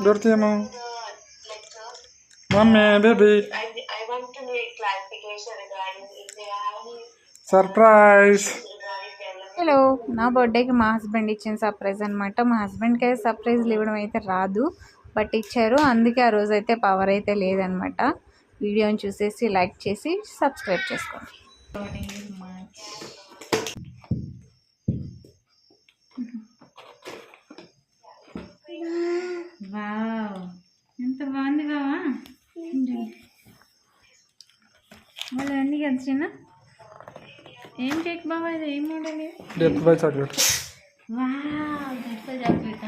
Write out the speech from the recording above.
Door తీయము mummy baby surprise. Hello, నా బర్త్డేకి మా హస్బెండ్ ఇచ్చిన సర్ప్రైజ్ అనమాట. మా హస్బెండ్కి అయితే సర్ప్రైజ్లు ఇవ్వడం అయితే రాదు, బట్ ఇచ్చారు. అందుకే ఆ రోజు అయితే పవర్ అయితే లేదనమాట. వీడియోని చూసేసి లైక్ చేసి సబ్స్క్రైబ్ చేసుకోండి. వావ్, ఎంత బాగుంది బావా. వాళ్ళు అన్నీ కదా చిన్న. ఏం కేక్ బావా ఇది? ఏం మోడల్ ఇది? Death by chocolate. Wow, death by chocolate.